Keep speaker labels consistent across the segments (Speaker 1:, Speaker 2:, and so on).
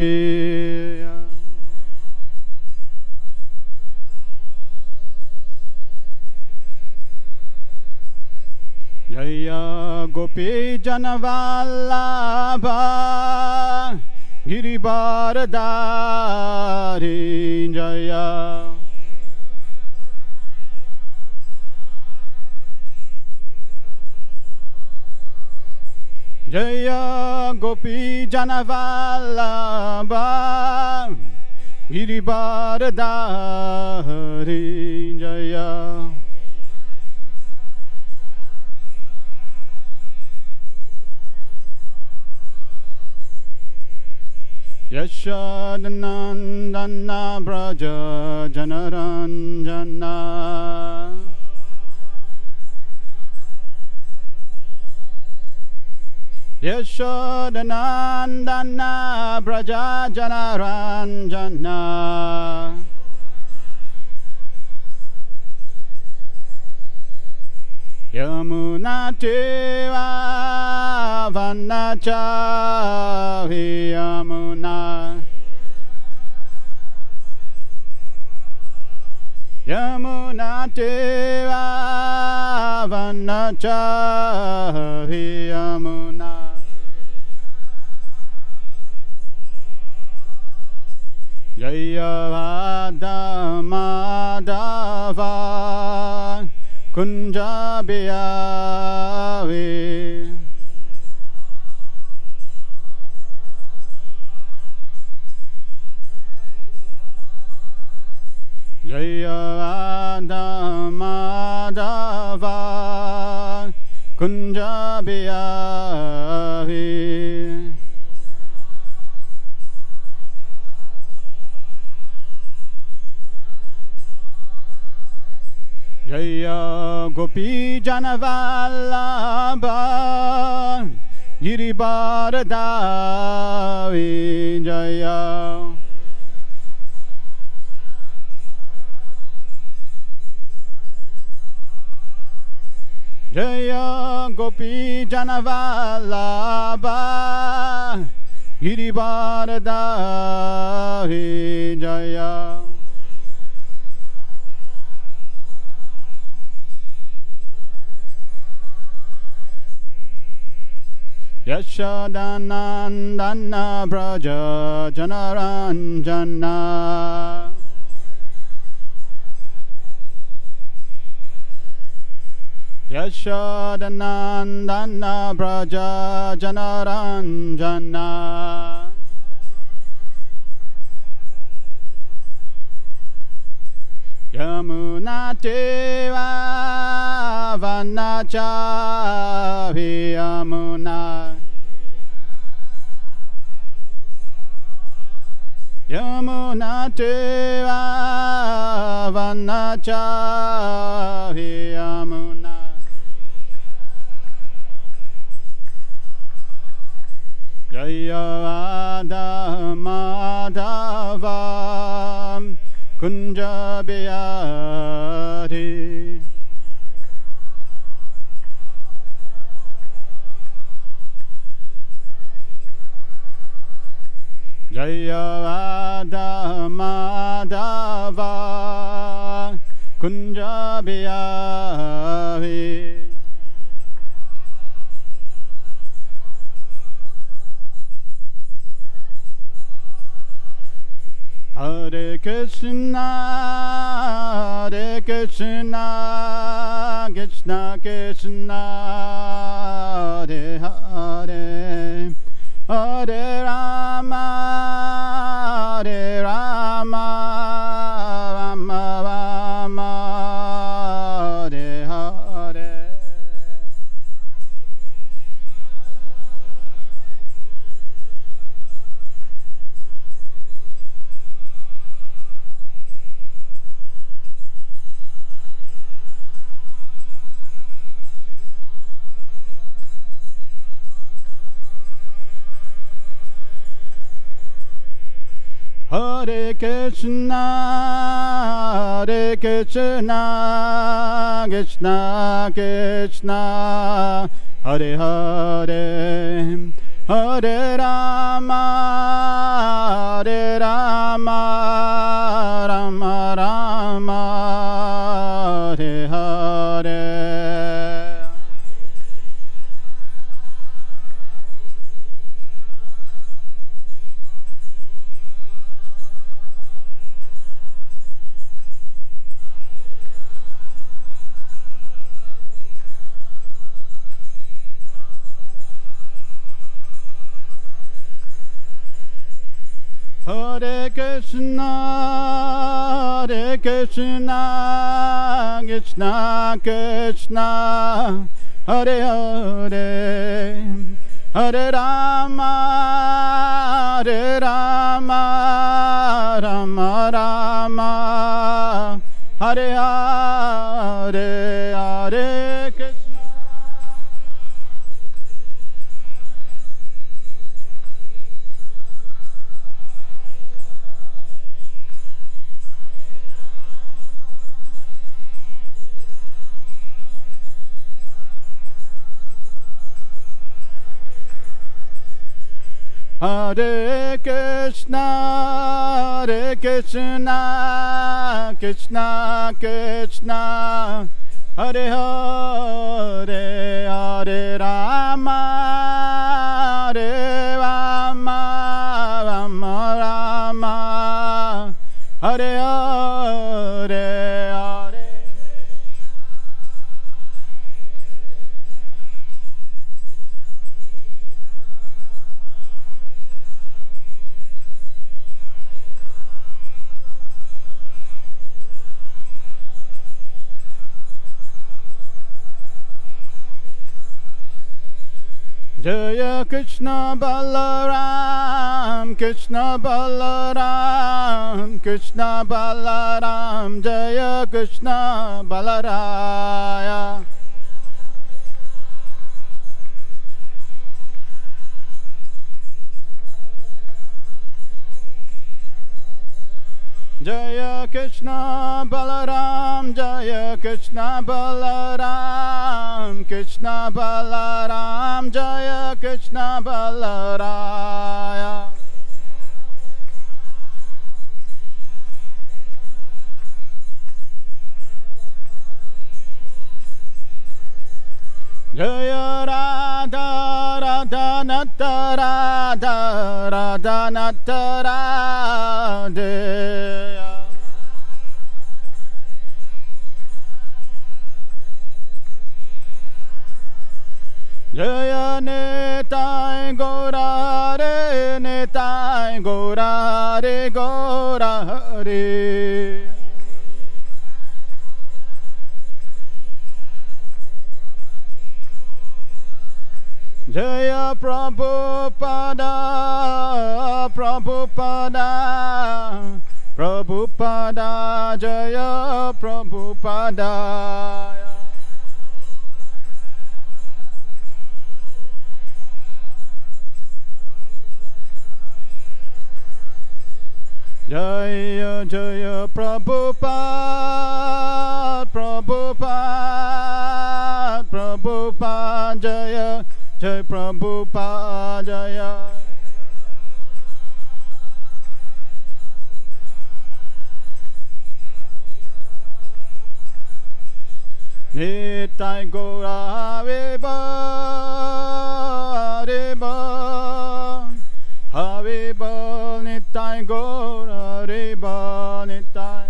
Speaker 1: Jaya Gopi Janavallabha Girivaradhari Jaya Jaya Gopi Janavallabha Girivaradhari Jaya Yashodanandana Braja Janaranjana Yashodanandana Braja Janaranjana Yamuna Teva Vanachavi Yamuna Yamuna Teva Vanachavi Yamuna Jaya Madhava Kunja Biyave Jaya Madhava Kunja Biyave Jaya Gopi Janavallabha Girivaradhari Jaya Jaya Gopi Janavallabha Girivaradhari Jaya Yashodanandana Braja Janaranjana Yashodanandana Braja Janaranjana Yamuna Teva Vanachavi Yamuna Yamuna Teva Vanachavi Yamuna Jaya Madhava Kunja Biyari Jaya Madhava Kunja Biyari Hare Krishna, Hare Krishna, Krishna Krishna, Hare Hare, Hare Rama, Hare Rama, Rama Rama, Hare Hare. Hare Krishna, Hare Krishna, Krishna Krishna, Hare Hare, Hare Rama, Hare Rama, Rama Rama, Hare Hare. Hare Krishna, Hare Krishna, Krishna Krishna, Hare Hare, Hare Rama, Hare Rama, Rama Rama, Hare Hare, Hare Krishna. Hare Krishna, Hare Krishna, Krishna Krishna, Hare Hare, Hare Rama, Hare Rama, Rama Rama, Hare Hare, Hare. Jaya Krishna Balaram, Krishna Balaram, Krishna Balaram, Jaya Krishna Balaraya. Jaya Krishna Balaram, Jaya Krishna Balaram, Krishna Balaram, Jaya Krishna Balaraya. Jaya Radha Radha Nata Radha Radha Nata Radha. Jaya Nitai Gora Hare, Nitai Gora Hare, Gora Hare. Jaya Prabhupada, Prabhupada, Prabhupada, Jaya Prabhupada. Jaya Jaya Prabhupada, Prabhupada, Prabhupada, Jaya Jai Prabhupada, Jaya. Nitai Gora Haribo, Haribo, Haribo, Nitai Gora Haribo, Nitai.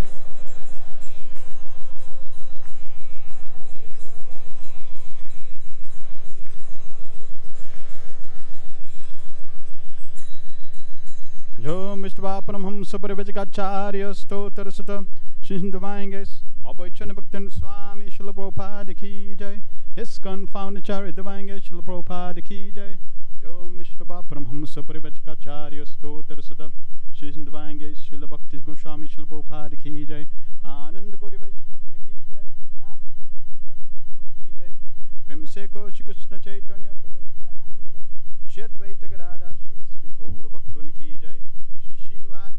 Speaker 1: Om Vishvapanam Ham Sabarvajacharya Stotra Sutta Shindavangas Abhaichana Bhaktan Swami Srila Prabhupada Ki Jai ISKCON Founder Charya Devangas Srila Prabhupada Ki Jai Om Vishvapanam Ham Sabarvajacharya Stotra Sutta Shindavangas Srila Bhakti Goswami Srila Prabhupada Ki Jai Ananda Gauri Vaishnavan Ki Jai Ki Jai Prem Seko Shri Krishna Chaitanya Prabhu Nityananda Shri Advaita Gadadhar Shivasri Gaura Bhaktun Ki Jai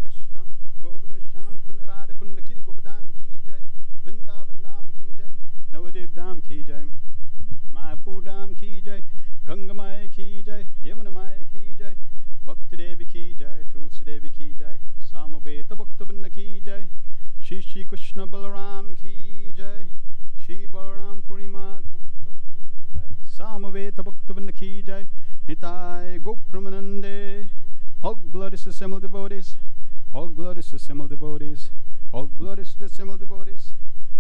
Speaker 1: Krishna, Govinda Sham Kunda Radha Kunda Kiri Govardhan Ki Jai, Vrindavan Dham Ki Jai, Navadev Dham Ki Jai, Mayapur Dham Ki Jai, Ganga Maya Ki Jai, Yamuna Maya Ki Shri Krishna Balaram ki jai. Shri Balaram Purnima ki jai. Samaveta Bhaktavinda ki jai. Nitai Gopramanande. All glory to the assembled devotees. All glory to the assembled devotees. All glory to the assembled devotees.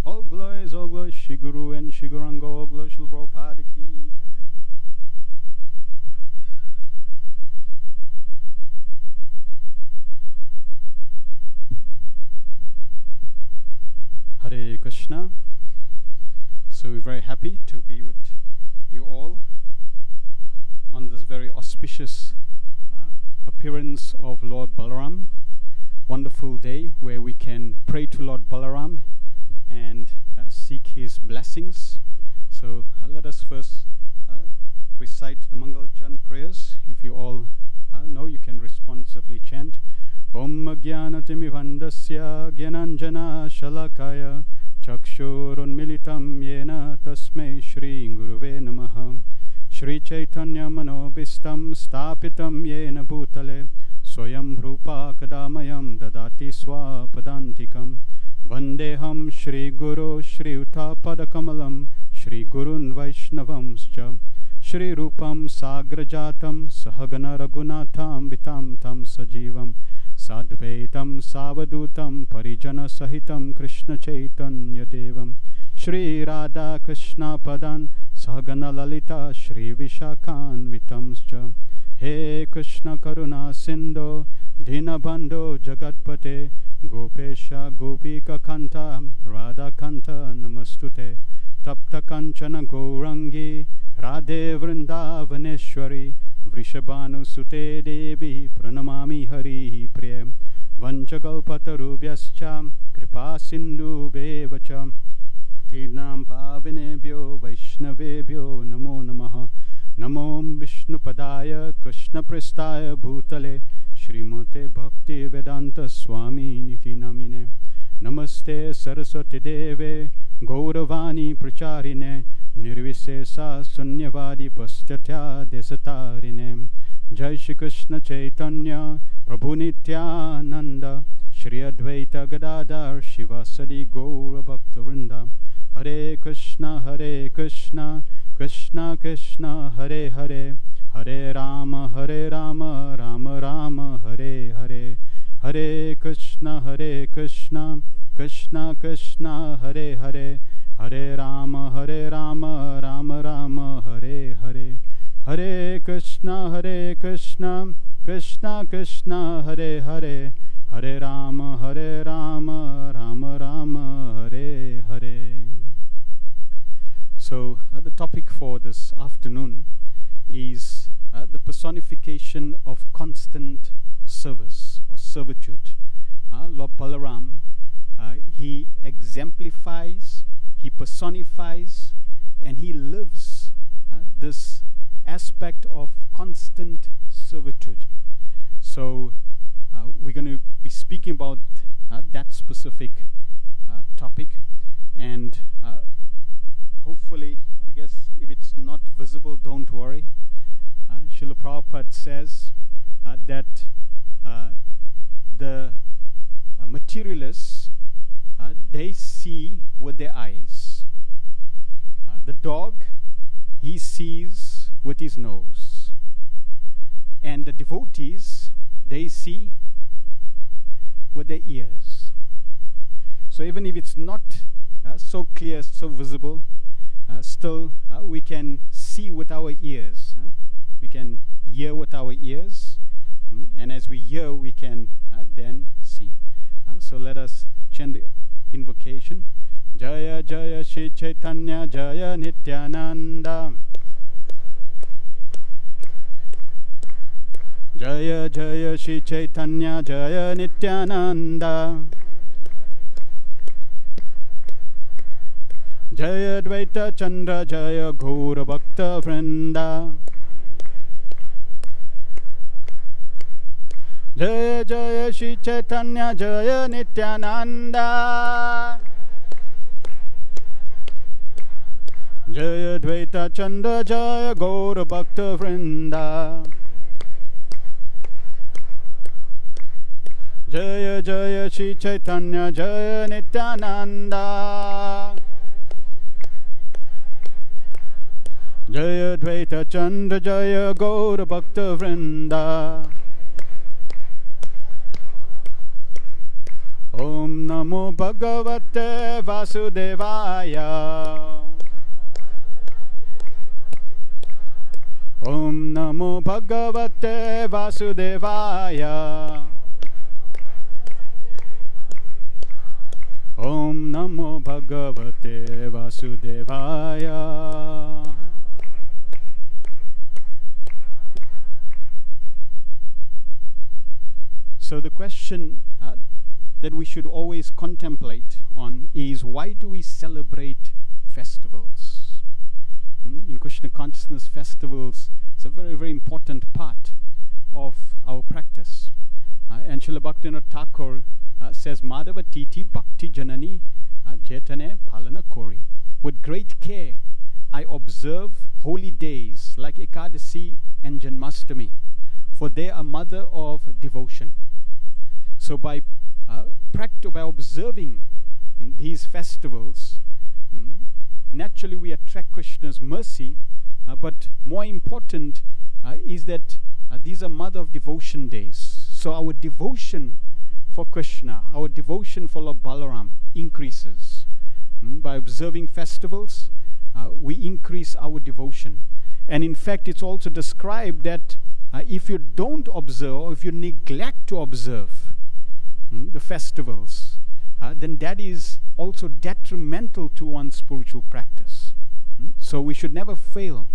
Speaker 1: All glories, Shri Guru and Shri Guranga. All glories, Shri Prabhupada ki jai. Hare Krishna. So we're very happy to be with you all on this very auspicious appearance of Lord Balaram. Wonderful day where we can pray to Lord Balaram and seek his blessings. So let us first recite the Mangal Chant prayers. If you all know, you can responsively chant. Om Jnanatimivandasya Gyananjana Shalakaya Chakshurunmilitam Yena Tasmai Shri Guruve Namaha. Shri Chaitanya Manobhistam Stapitam Yena Bhutale Swayam Rupa Kadamayam Dadati Swapadantikam. Vandeham Shri Guru Shri Uttapadakamalam Shri Gurun Vaishnavamscha Shri Rupam Sagrajatam Sahagana Raghunatham Vitam Tam Sajivam Sadvaitam Savadutam Parijana Sahitam Krishna Chaitanya Devam Shri Radha Krishna Padan Sahagana Lalita Shri Vishakhan Vitamscha. He Krishna Karuna Sindho Dinabandho Jagatpate Gopesha Gopika Kanta Radha Kanta Namastute Tapta Kanchana Gourangi Radhe Vrindavaneshwari Vrishabhanu Sute Devi Pranamami Hari Priya Vanchakalpatarubhyascha Kripa Sindhu Bevacha Tidnam Pavinebhyo Vaishnavebhyo Namo Namaha. Namo Vishnupadaya Krishna Prestaya Bhutale Srimate Bhakti Vedanta Swami Niti Namine. Namaste Saraswati Deve Gauravani Pracharine Nirvisesa Sunyavadi Pastyatya Desatarine. Jai Shri Krishna Chaitanya Prabhu Nityananda Shri Advaita Gadadhar Shivasadi Gaura Bhakta Vrinda. Hare Krishna Krishna Krishna Hare Hare Hare Rama Rama Rama Hare Hare. Hare Krishna Krishna Krishna Hare Hare Hare Rama Rama Rama Hare Hare. Hare Krishna Krishna Krishna Hare Hare Hare Rama Rama Rama Hare Hare. So the topic for this afternoon is the personification of constant service or servitude. Lord Balaram, he exemplifies, he personifies, and he lives this aspect of constant servitude. So we're going to be speaking about that specific topic, and hopefully, I guess if it's not visible, don't worry. Srila Prabhupada says that the materialists, they see with their eyes. The dog, he sees with his nose. And the devotees, they see with their ears. So even if it's not so clear, so visible, still we can see with our ears. We can hear with our ears. And as we hear, we can then see. So let us chant the invocation. Jaya Jaya Shri Chaitanya Jaya Nityananda. Jaya Jaya Shri Chaitanya Jaya Nityananda. Jaya Dvaita Chandra Jaya Gaura Bhakta Vrinda. Jaya Jaya Shri Chaitanya Jaya Nityananda. Jaya Dvaita Chandra Jaya Gaura Bhakta Vrinda. Jaya Jaya Shri Chaitanya Jaya Nityananda Jaya Dvaita Chandra Jaya Gaura Bhakta Vrinda Om Namo Bhagavate Vasudevaya Om Namo Bhagavate Vasudevaya Om Namo Bhagavate Vasudevaya. So the question that we should always contemplate on is, why do we celebrate festivals? In Krishna consciousness, festivals is a very, very important part of our practice. And Srila Bhaktivinoda Thakur says, Madhava Titi Bhakti Janani Jetane Palana Kori. With great care, I observe holy days like Ekadasi and Janmashtami, for they are mother of devotion. So by observing these festivals, naturally we attract Krishna's mercy, but more important is that these are mother of devotion days. So our devotion for Krishna, our devotion for Lord Balaram increases. By observing festivals, we increase our devotion. And in fact, it's also described that if you don't observe, or if you neglect to observe the festivals, then that is also detrimental to one's spiritual practice. So we should never fail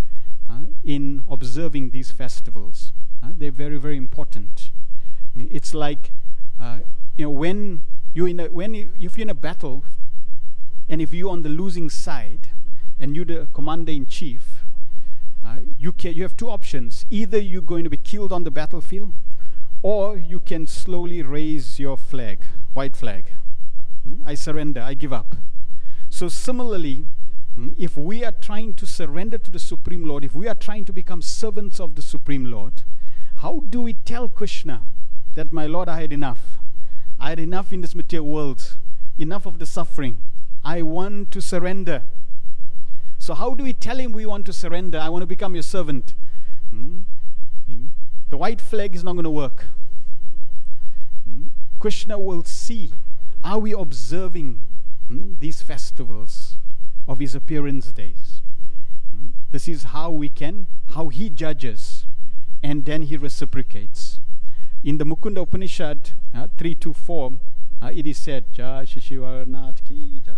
Speaker 1: in observing these festivals. They're very, very important. It's like when if you're in a battle, and if you're on the losing side, and you're the commander-in-chief, you have two options. Either you're going to be killed on the battlefield, or you can slowly raise your flag, white flag. I surrender, I give up. So similarly, if we are trying to surrender to the Supreme Lord, if we are trying to become servants of the Supreme Lord, how do we tell Krishna that, my Lord, I had enough. I had enough in this material world, enough of the suffering. I want to surrender. So how do we tell him we want to surrender? I want to become your servant. The white flag is not going to work. Krishna will see, are we observing these festivals of his appearance days? This is how he judges, and then he reciprocates. In the Mukunda Upanishad 3-4, it is said, Jai Shishivarnath Ki Jai.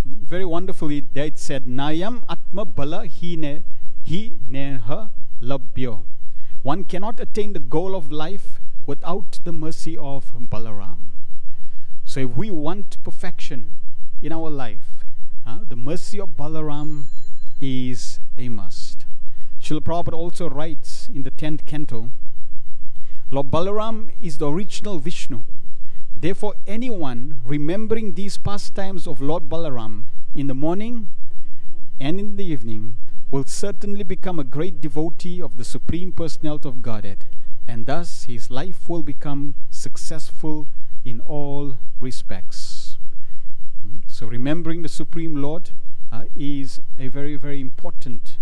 Speaker 1: Very wonderfully, there it said, Nayam Atma Bala Hi Neha Labhyo. One cannot attain the goal of life without the mercy of Balaram. So if we want perfection in our life, the mercy of Balaram is a must. Srila Prabhupada also writes in the 10th canto, Lord Balaram is the original Vishnu. Therefore, anyone remembering these pastimes of Lord Balaram in the morning and in the evening will certainly become a great devotee of the Supreme Personality of Godhead, and thus his life will become successful in all respects. So remembering the Supreme Lord is a very, very important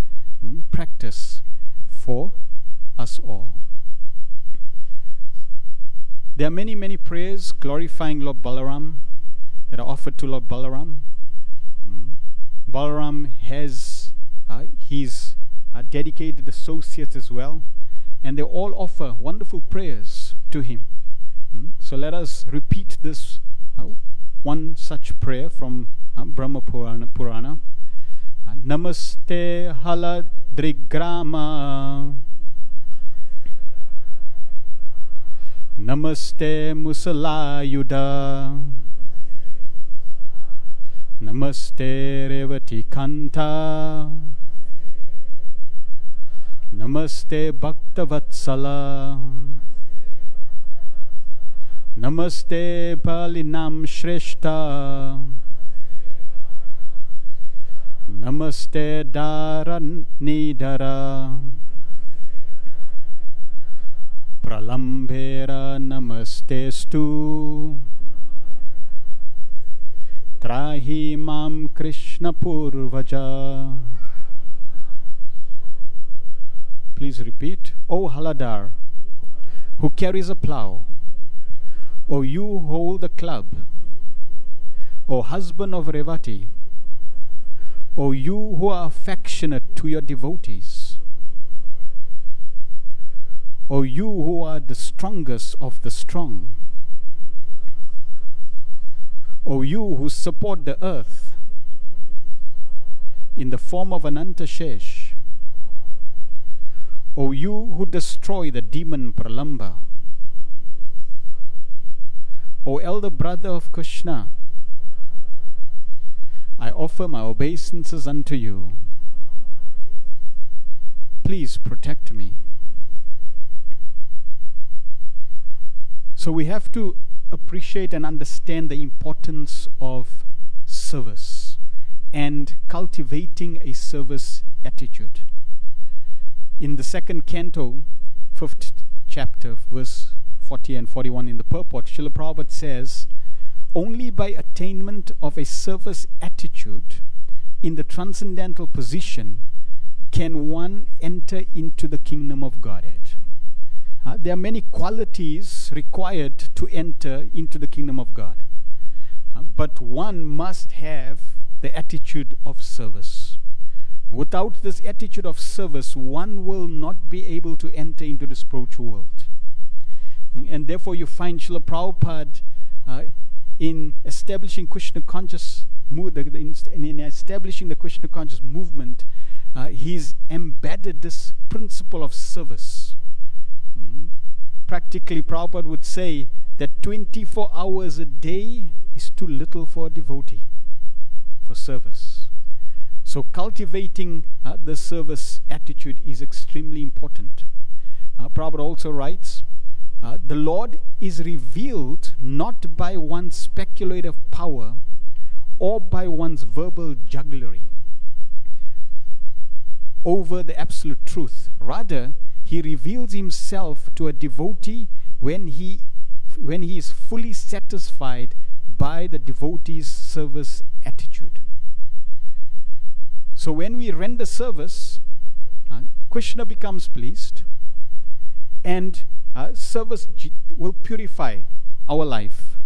Speaker 1: practice for us all. There are many, many prayers glorifying Lord Balaram that are offered to Lord Balaram. Balaram has his dedicated associates as well, and they all offer wonderful prayers to him. So let us repeat this one such prayer from Brahma Purana. Namaste Haladrigrama, Namaste Musalayuda, Namaste Revati Kanta, Namaste Bhaktavatsala, Namaste Palinam Shreshta, Namaste Dharan Nidhara Pralambera Namaste Stu Trahi Mam Krishna Purvaja. Please repeat. O Haladar, who carries a plough, O you who hold the club, O husband of Revati, O you who are affectionate to your devotees, O you who are the strongest of the strong, O you who support the earth in the form of Ananta Shesh, O you who destroy the demon Pralamba, O elder brother of Krishna, I offer my obeisances unto you. Please protect me. So we have to appreciate and understand the importance of service and cultivating a service attitude. In the second canto, 5th chapter, verse 40 and 41 in the purport, Srila Prabhupada says, only by attainment of a service attitude in the transcendental position can one enter into the kingdom of Godhead. There are many qualities required to enter into the kingdom of God. But one must have the attitude of service. Without this attitude of service, one will not be able to enter into the spiritual world. And therefore you find Srila Prabhupada in establishing Krishna conscious in establishing the Krishna conscious movement, he's embedded this principle of service. Practically, Prabhupada would say that 24 hours a day is too little for a devotee for service. So cultivating the service attitude is extremely important. Prabhupada also writes, the Lord is revealed not by one's speculative power or by one's verbal jugglery over the absolute truth. Rather, he reveals himself to a devotee when he is fully satisfied by the devotee's service attitude. So when we render service, Krishna becomes pleased, and service will purify our life.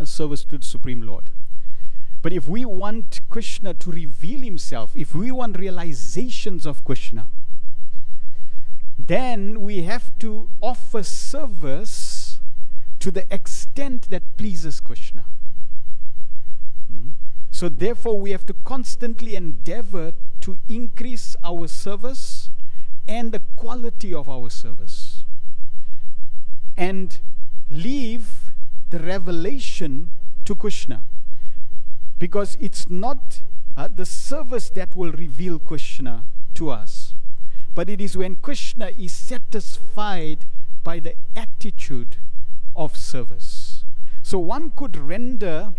Speaker 1: Service to the Supreme Lord. But if we want Krishna to reveal himself, if we want realizations of Krishna, then we have to offer service to the extent that pleases Krishna. So therefore we have to constantly endeavor to increase our service and the quality of our service, and leave the revelation to Krishna, because it's not the service that will reveal Krishna to us, but it is when Krishna is satisfied by the attitude of service. So one could render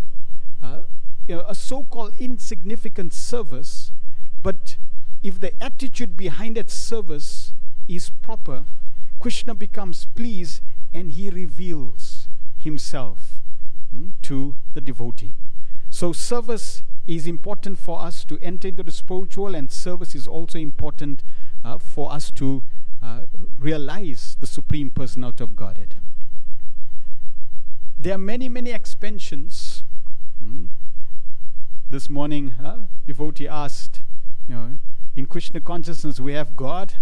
Speaker 1: a so-called insignificant service, but if the attitude behind that service is proper, Krishna becomes pleased and he reveals himself to the devotee. So service is important for us to enter into the spiritual, and service is also important for us to realize the Supreme Personality of Godhead. There are many, many expansions. This morning, devotee asked, in Krishna consciousness we have God,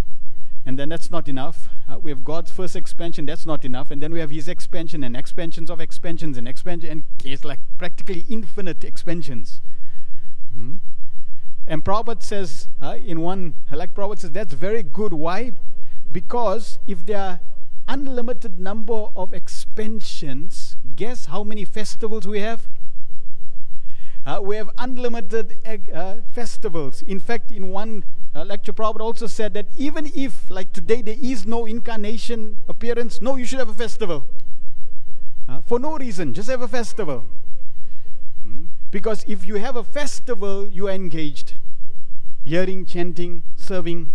Speaker 1: and then that's not enough. We have God's first expansion, that's not enough. And then we have his expansion and expansions of expansions and expansion, and it's like practically infinite expansions. And Prabhupada says, Prabhupada says, that's very good. Why? Because if there are unlimited number of expansions, guess how many festivals we have? We have unlimited festivals. In fact, in one lecture, Prabhupada also said that even if, like today, there is no incarnation appearance, no, you should have a festival. For no reason, just have a festival. Because if you have a festival, you are engaged. Hearing, chanting, serving.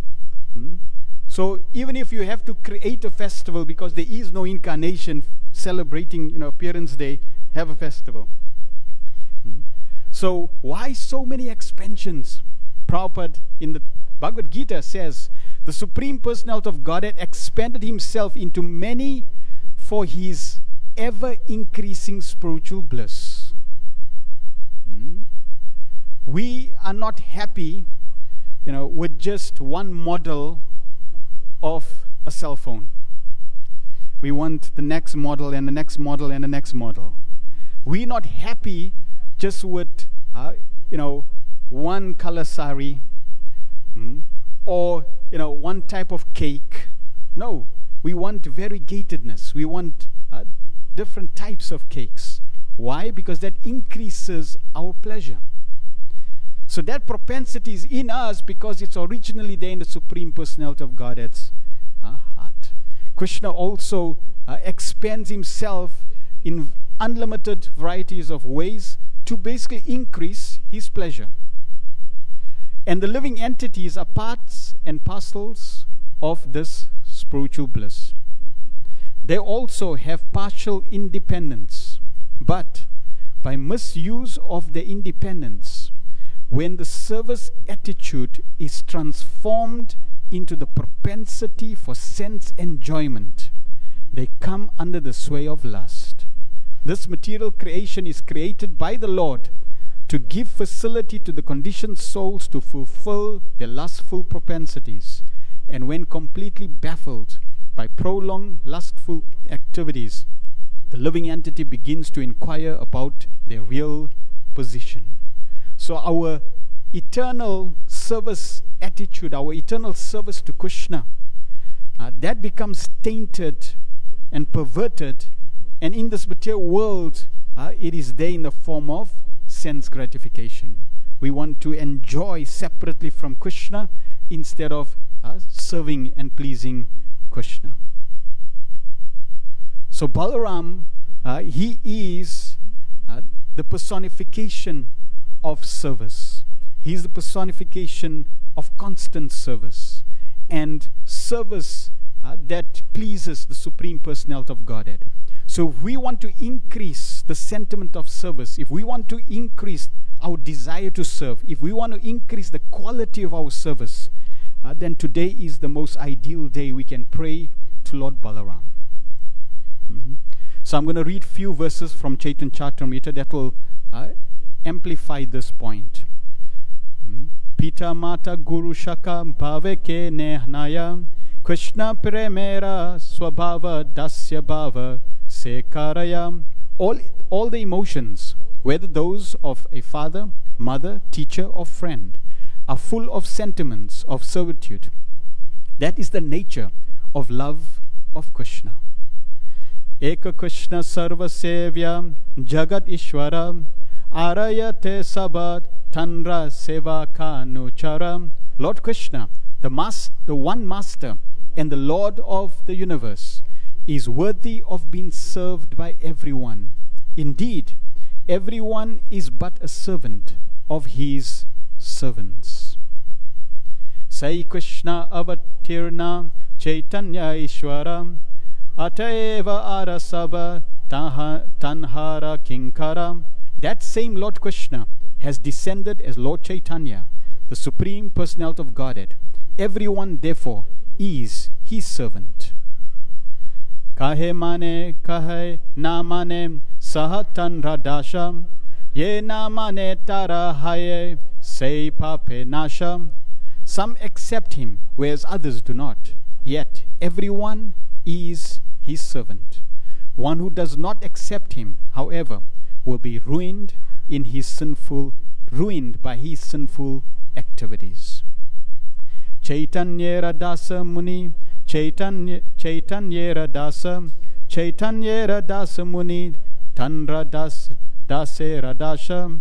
Speaker 1: So even if you have to create a festival, because there is no incarnation celebrating, appearance day, have a festival. So why so many expansions? Prabhupada in the Bhagavad Gita says, the Supreme Personality of Godhead expanded himself into many for his ever-increasing spiritual bliss. We are not happy, with just one model of a cell phone. We want the next model and the next model and the next model. We're not happy just with, one color sari, or, one type of cake. No, we want variegatedness. We want different types of cakes. Why? Because that increases our pleasure. So that propensity is in us because it's originally there in the Supreme Personality of Godhead's heart. Krishna also expands himself in unlimited varieties of ways to basically increase his pleasure. And the living entities are parts and parcels of this spiritual bliss. They also have partial independence, but by misuse of their independence, when the service attitude is transformed into the propensity for sense enjoyment, they come under the sway of lust. This material creation is created by the Lord to give facility to the conditioned souls to fulfill their lustful propensities. And when completely baffled by prolonged lustful activities, the living entity begins to inquire about their real position. So our eternal service attitude, our eternal service to Krishna, that becomes tainted and perverted, and in this material world, it is there in the form of sense gratification. We want to enjoy separately from Krishna instead of serving and pleasing Krishna. So Balaram, he is the personification of service. He is the personification of constant service and service that pleases the Supreme Personality of Godhead. So if we want to increase the sentiment of service, if we want to increase our desire to serve, if we want to increase the quality of our service, then today is the most ideal day we can pray to Lord Balaram. So I'm going to read few verses from Chaitanya Charitamrita that will amplify this point. Pita Mata Guru Shaka Bhaveke Nehnaya Krishna Premera Swabhava Dasya Bhava Sekaraya. All the emotions, whether those of a father, mother, teacher or friend, are full of sentiments of servitude. That is the nature of love of Krishna. Eka Krishna Sarva Sevya Jagat Ishwara Arayate Sabat Tanra Seva Kanuchara. Lord Krishna, the one master and the Lord of the universe, is worthy of being served by everyone. Indeed, everyone is but a servant of his servants. Sai Krishna Avatirna Chaitanya Ishwara Ataeva Arasaba Tanhara Kinkara. That same Lord Krishna has descended as Lord Chaitanya, the Supreme Personality of Godhead. Everyone therefore is his servant. Kahe mane kahe na mane sahatan radasha ye na mane tara haye se pape nasha. Some accept him, whereas others do not. Yet everyone is his servant. One who does not accept him, however, will be ruined by his sinful activities. Chaitanya Radasa Muni Chaitanya Radasa Muni Tanra Dase Radasha.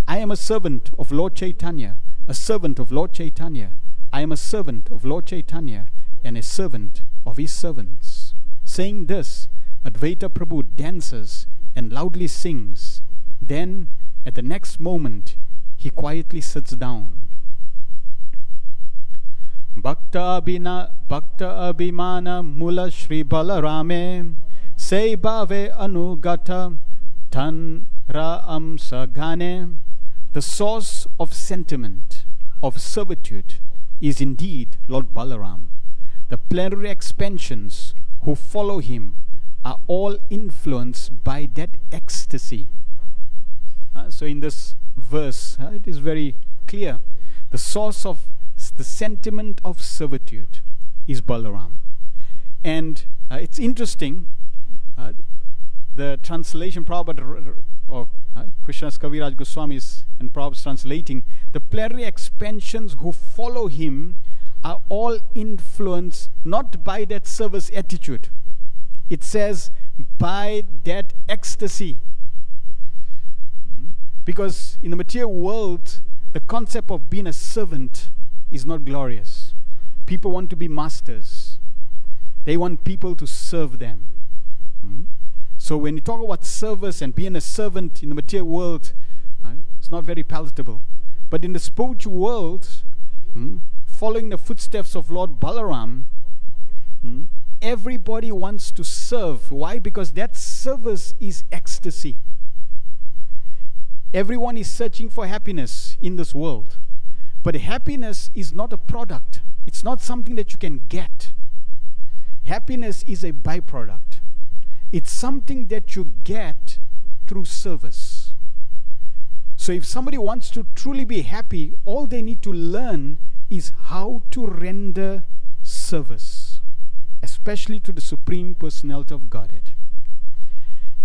Speaker 1: I am a servant of Lord Chaitanya, a servant of Lord Chaitanya. I am a servant of Lord Chaitanya and a servant of his servants. Saying this, Advaita Prabhu dances and loudly sings. Then at the next moment, he quietly sits down. Bhakta abhimana mula Shri Balarame Se bhave anugata tan ra amsagane. The source of sentiment, of servitude, is indeed Lord Balaram. The plenary expansions who follow him are all influenced by that ecstasy. So in this verse, it is very clear. The source of the sentiment of servitude is Balaram. And it's interesting, the translation, Prabhupada, or Krishna's Kaviraj Goswami's and Prabhupada's translating, the plenary expansions who follow him are all influenced not by that service attitude. It says by that ecstasy. Because in the material world, the concept of being a servant is not glorious. People want to be masters. They want people to serve them. So when you talk about service and being a servant in the material world, it's not very palatable. But in the spiritual world, following the footsteps of Lord Balaram, everybody wants to serve. Why? Because that service is ecstasy. Everyone is searching for happiness in this world. But happiness is not a product. It's not something that you can get. Happiness is a byproduct. It's something that you get through service. So if somebody wants to truly be happy, all they need to learn is how to render service, especially to the Supreme Personality of Godhead.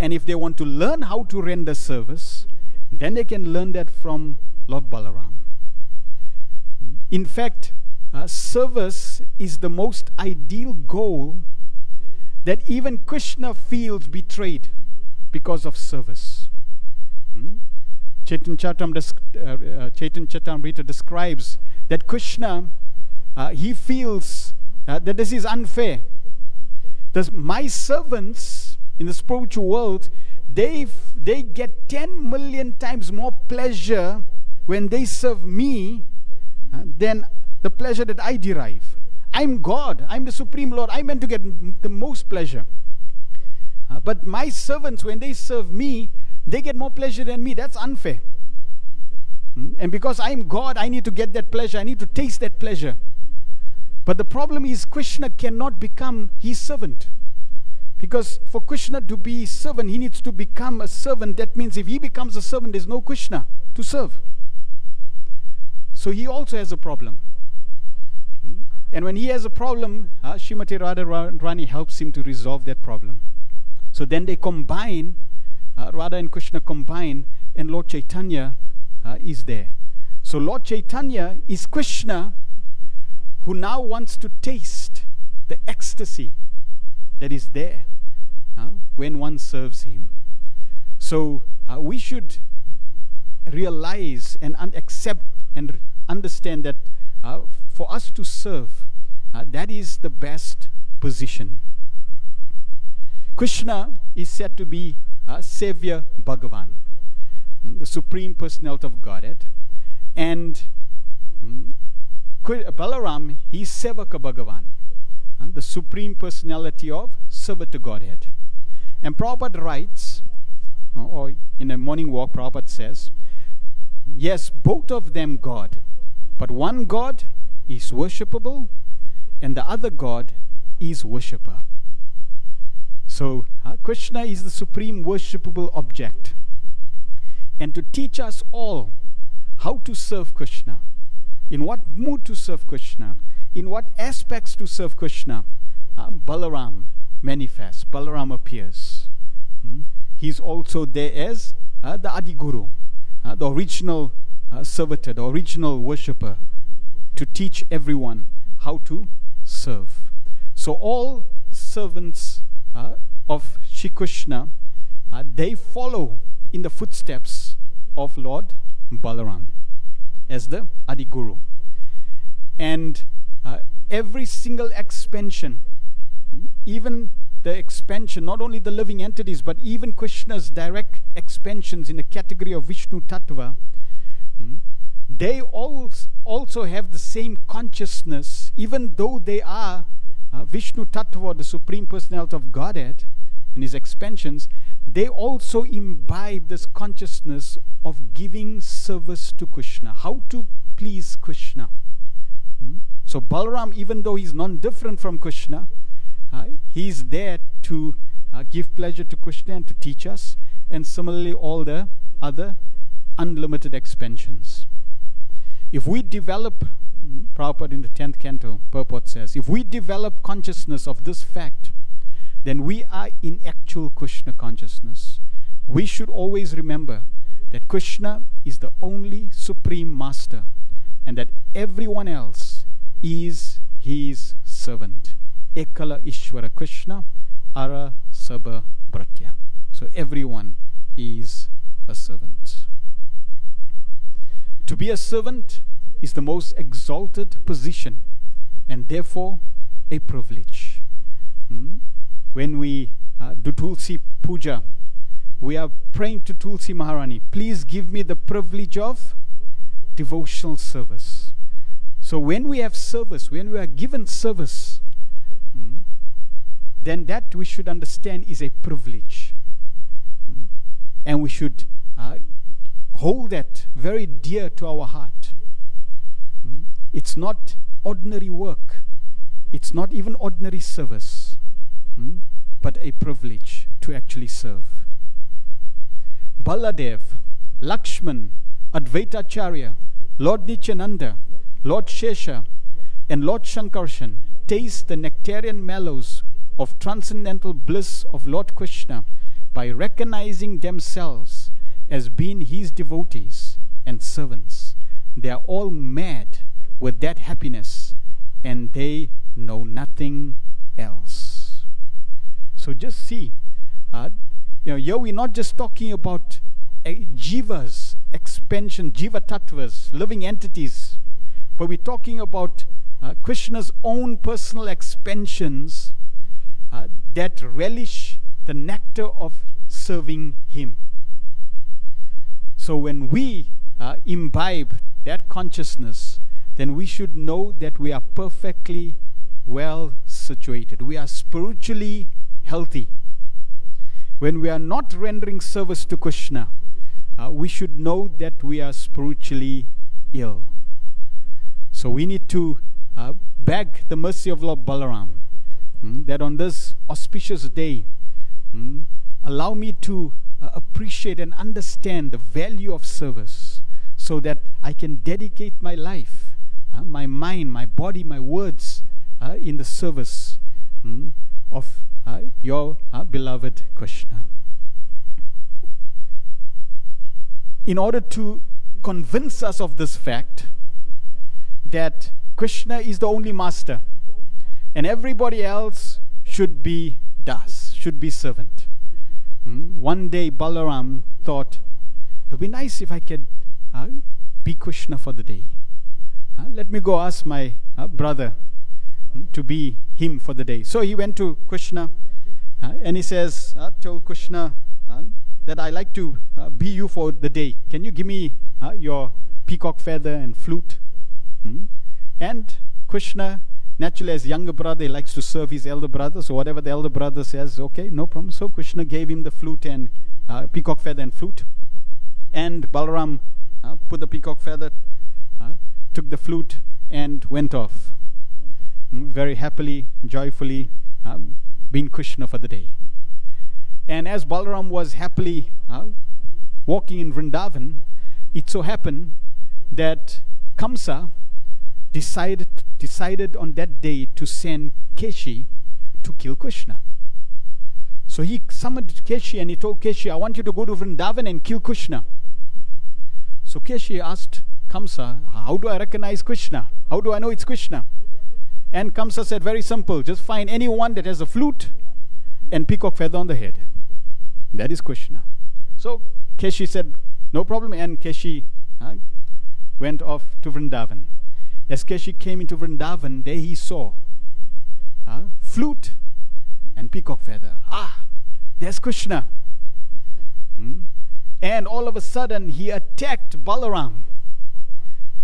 Speaker 1: And if they want to learn how to render service, then they can learn that from Lord Balaram. In fact, service is the most ideal goal that even Krishna feels betrayed because of service. Chaitanya Charitamrita describes that Krishna, he feels that this is unfair. My servants in the spiritual world, they get 10 million times more pleasure when they serve me than the pleasure that I derive. I'm God, I'm the Supreme Lord, I'm meant to get the most pleasure. But my servants, when they serve me, they get more pleasure than me. That's unfair. And because I'm God, I need to get that pleasure, I need to taste that pleasure. But the problem is Krishna cannot become his servant. Because for Krishna to be servant, he needs to become a servant. That means if he becomes a servant, there's no Krishna to serve. So he also has a problem. And when he has a problem, Srimati Radharani helps him to resolve that problem. So then they combine, Radha and Krishna combine, and Lord Chaitanya is there. So Lord Chaitanya is Krishna, who now wants to taste the ecstasy that is there when one serves him. So we should realize and accept and understand that for us to serve, that is the best position. Krishna is said to be Savior Bhagavan, the Supreme Personality of Godhead, and Balaram, he is Sevaka Bhagavan, the Supreme Personality of Servant to Godhead. And Prabhupada writes, or in a morning walk, Prabhupada says, yes, both of them God, but one God is worshipable and the other God is worshipper. So Krishna is the supreme worshipable object. And to teach us all how to serve Krishna, in what mood to serve Krishna, in what aspects to serve Krishna, Balaram manifests, Balaram appears. He's also there as the Adiguru, the original servitor, the original worshipper, to teach everyone how to serve. So all servants of Shri Krishna, they follow in the footsteps of Lord Balaram as the Adiguru. And every single expansion, even the expansion, not only the living entities, but even Krishna's direct expansions in the category of Vishnu Tattva, they also have the same consciousness, even though they are Vishnu Tattva, the Supreme Personality of Godhead, in his expansions, they also imbibe this consciousness of giving service to Krishna, how to please Krishna. So Balaram, even though he's non-different from Krishna, he's there to give pleasure to Krishna and to teach us, and similarly all the other unlimited expansions. If we develop, Prabhupada in the 10th canto purport says, if we develop consciousness of this fact, then we are in actual Krishna consciousness. We should always remember that Krishna is the only Supreme Master, and that everyone else is his servant. Ekala Ishwara Krishna Ara Sabha Bratya. So everyone is a servant. To be a servant is the most exalted position, and therefore a privilege. When we do Tulsi Puja, we are praying to Tulsi Maharani, please give me the privilege of devotional service. So when we have service, when we are given service, then that we should understand is a privilege. And we should hold that very dear to our heart. It's not ordinary work. It's not even ordinary service, but a privilege to actually serve. Baladev, Lakshman, Advaitacharya, Lord Nityananda, Lord Shesha, and Lord Shankarshan taste the nectarian mallows of transcendental bliss of Lord Krishna by recognizing themselves as being his devotees and servants. They are all mad with that happiness, and they know nothing else. So just see, here we're not just talking about jivas, expansion, jiva tattvas, living entities, but we're talking about Krishna's own personal expansions that relish the nectar of serving him. So when we imbibe that consciousness, then we should know that we are perfectly well situated. We are spiritually healthy. When we are not rendering service to Krishna, we should know that we are spiritually ill. So we need to beg the mercy of Lord Balaram, that on this auspicious day, allow me to appreciate and understand the value of service, so that I can dedicate my life, my mind, my body, my words in the service of your beloved Krishna. In order to convince us of this fact, that Krishna is the only master and everybody else should be das, should be servant. One day Balaram thought, it would be nice if I could be Krishna for the day. Let me go ask my brother to be him for the day. So he went to Krishna and he says, told Krishna that I like to be you for the day. Can you give me your peacock feather and flute? And Krishna, naturally as younger brother, he likes to serve his elder brother. So whatever the elder brother says, okay, no problem. So Krishna gave him the flute and peacock feather and flute. And Balaram put the peacock feather, took the flute and went off. Very happily, joyfully, being Krishna for the day. And as Balaram was happily walking in Vrindavan, it so happened that Kamsa decided on that day to send Keshi to kill Krishna. So he summoned Keshi and he told Keshi, I want you to go to Vrindavan and kill Krishna. So Keshi asked Kamsa, how do I recognize Krishna? How do I know it's Krishna? And Kamsa said, very simple, just find anyone that has a flute and peacock feather on the head. That is Krishna. So Keshi said, no problem, and Keshi went off to Vrindavan. As Keshi came into Vrindavan, there he saw flute and peacock feather. There's Krishna. And all of a sudden he attacked Balaram,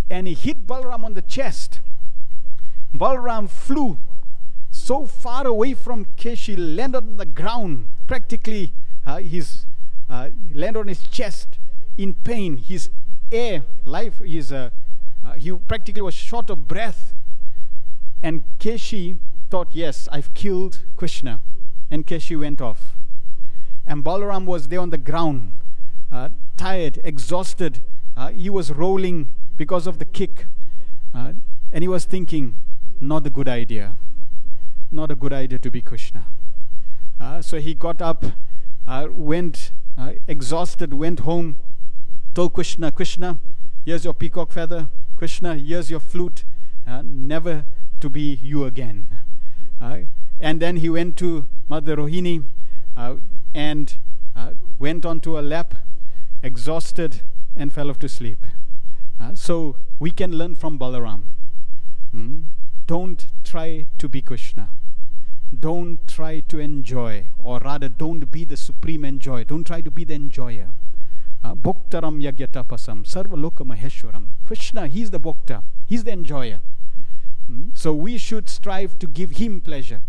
Speaker 1: and he hit Balaram on the chest. Balaram flew so far away from Keshi, landed on the ground, practically landed on his chest in pain. His he practically was short of breath. And Keshi thought, yes, I've killed Krishna. And Keshi went off. And Balaram was there on the ground, tired, exhausted. He was rolling because of the kick. And he was thinking, not a good idea. Not a good idea to be Krishna. So he got up, went exhausted, went home, told Krishna, Krishna, here's your peacock feather. Krishna, here's your flute. Never to be you again. And then he went to Mother Rohini and went onto a lap, exhausted, and fell off to sleep. So we can learn from Balaram. Don't try to be Krishna. Don't try to enjoy, or rather don't be the supreme enjoyer. Don't try to be the enjoyer. Bhoktaram yagyatapasam sarvaloka maheshwaram. Krishna, he's the bhokta. He's the enjoyer. So we should strive to give him pleasure.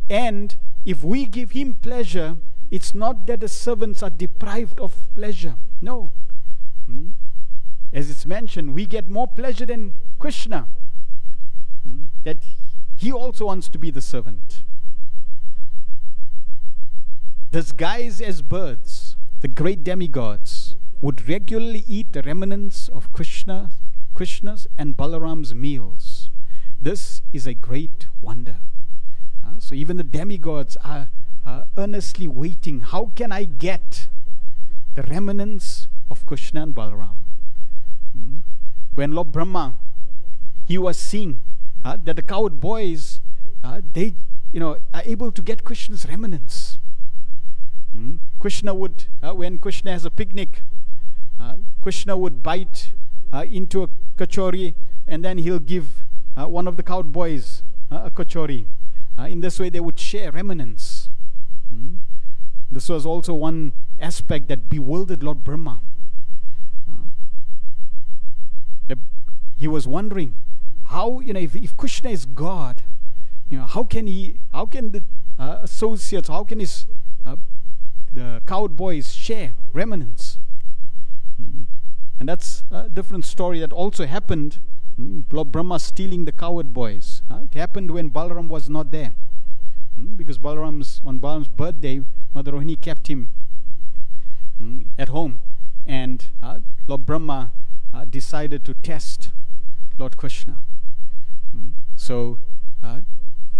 Speaker 1: And if we give him pleasure, it's not that the servants are deprived of pleasure. No. As it's mentioned, we get more pleasure than Krishna. That he also wants to be the servant. Disguised as birds, the great demigods would regularly eat the remnants of Krishna's and Balaram's meals. This is a great wonder. So even the demigods are earnestly waiting. How can I get the remnants of Krishna and Balaram? When Lord Brahma, he was seeing that the cowherd boys, they are able to get Krishna's remnants. Krishna would, when Krishna has a picnic, Krishna would bite into a kachori, and then he'll give one of the cowherd boys a kachori. In this way they would share remnants. This was also one aspect that bewildered Lord Brahma. He was wondering how, if Krishna is God, how can the associates, how can the cowherd boys share remnants? And that's a different story that also happened. Lord Brahma stealing the cowherd boys. It happened when Balaram was not there. Because on Balaram's birthday, Mother Rohini kept him at home. And Lord Brahma decided to test Lord Krishna. So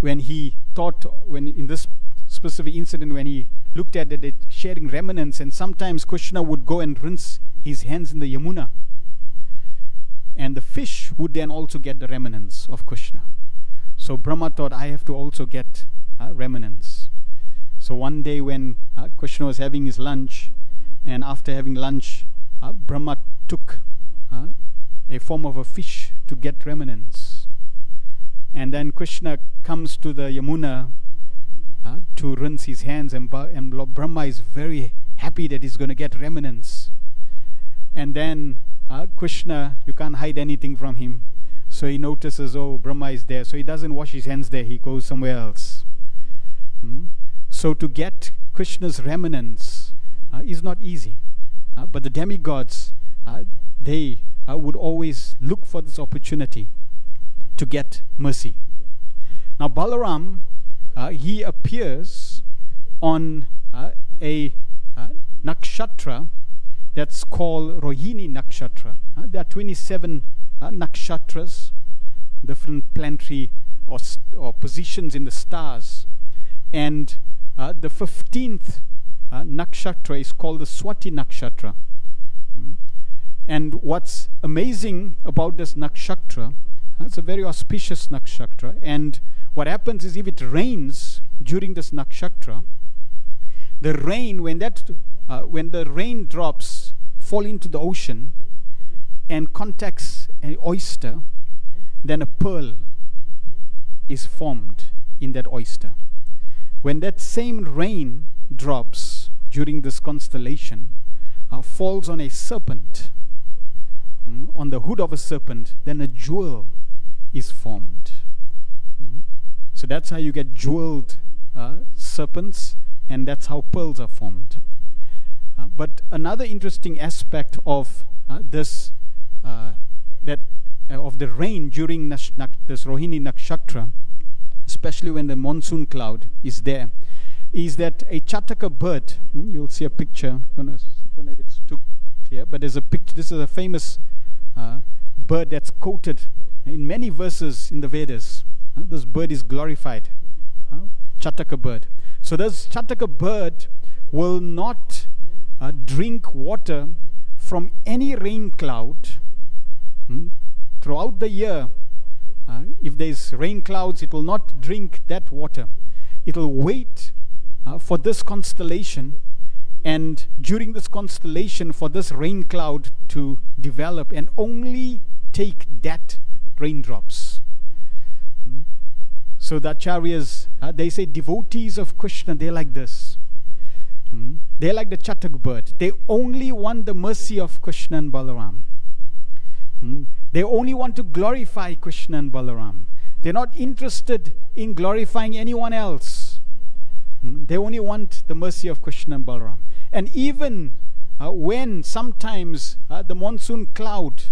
Speaker 1: when in this specific incident, when he looked at it, sharing remnants, and sometimes Krishna would go and rinse his hands in the Yamuna, and the fish would then also get the remnants of Krishna. So Brahma thought, I have to also get remnants. So one day when Krishna was having his lunch, and after having lunch, Brahma took a form of a fish to get remnants. And then Krishna comes to the Yamuna to rinse his hands, and Lord Brahma is very happy that he's going to get remnants. And then Krishna, you can't hide anything from him. So he notices, oh, Brahma is there. So he doesn't wash his hands there. He goes somewhere else. So to get Krishna's remnants is not easy. But the demigods, they would always look for this opportunity to get mercy. Now Balaram, he appears on a nakshatra that's called Rohini nakshatra. There are 27 nakshatras, different planetary or positions in the stars. And the 15th nakshatra is called the Swati nakshatra. And what's amazing about this nakshatra, it's a very auspicious nakshatra. And what happens is, if it rains during this nakshatra, the rain, when the raindrops fall into the ocean and contacts an oyster, then a pearl is formed in that oyster. when that same rain drops during this constellation falls on a serpent, on the hood of a serpent, then a jewel is formed. So that's how you get jeweled serpents, and that's how pearls are formed. But another interesting aspect of this, of the rain during this Rohini Nakshatra, especially when the monsoon cloud is there, is that a Chataka bird, you'll see a picture, don't know if it's too clear, but there's a picture. This is a famous bird that's quoted in many verses in the Vedas. This bird is glorified, Chataka bird. So this Chataka bird will not drink water from any rain cloud throughout the year. If there's rain clouds, it will not drink that water. It will wait for this constellation, and during this constellation for this rain cloud to develop, and only take that raindrops. So the acharyas, they say devotees of Krishna, they're like this. They're like the Chatak bird. They only want the mercy of Krishna and Balaram. They only want to glorify Krishna and Balaram. They're not interested in glorifying anyone else. They only want the mercy of Krishna and Balaram. And even when sometimes the monsoon cloud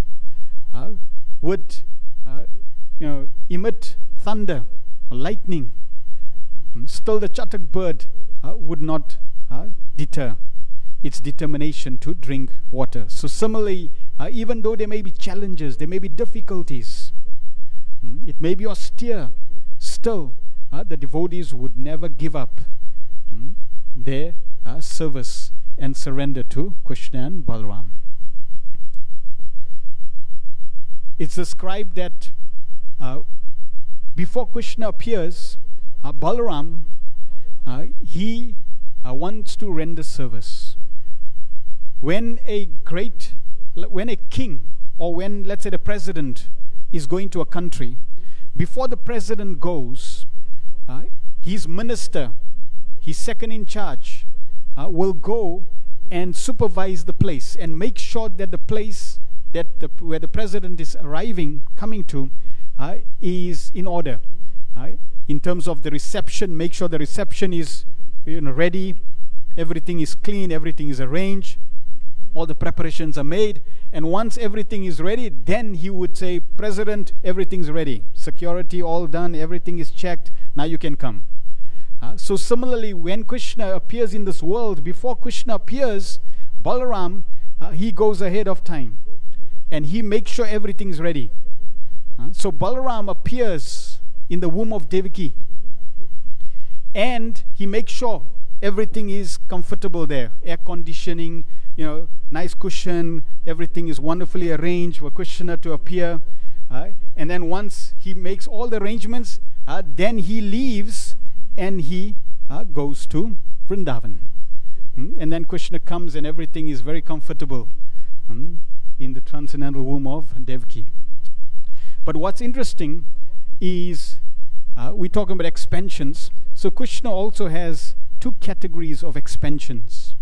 Speaker 1: would emit thunder or lightning, still the Chatak bird would not deter its determination to drink water. So similarly, even though there may be challenges, there may be difficulties, it may be austere, still the devotees would never give up their service and surrender to Krishna and Balaram. It's described that before Krishna appears, Balaram, he wants to render service. When a king, or when, let's say, the president is going to a country, before the president goes, his minister, his second in charge, will go and supervise the place and make sure that the place where the president is coming to, is in order. In terms of the reception, make sure the reception is ready, everything is clean, everything is arranged, all the preparations are made, and once everything is ready, then he would say, President, everything's ready, security all done, everything is checked, now you can come. So similarly, when Krishna appears in this world, before Krishna appears, Balaram, he goes ahead of time and he makes sure everything's ready. So Balaram appears in the womb of Devaki, and he makes sure everything is comfortable there, air conditioning, nice cushion, everything is wonderfully arranged for Krishna to appear. And then once he makes all the arrangements, then he leaves and he goes to Vrindavan. And then Krishna comes and everything is very comfortable in the transcendental womb of Devaki. But what's interesting is we're talking about expansions. So Krishna also has two categories of expansions.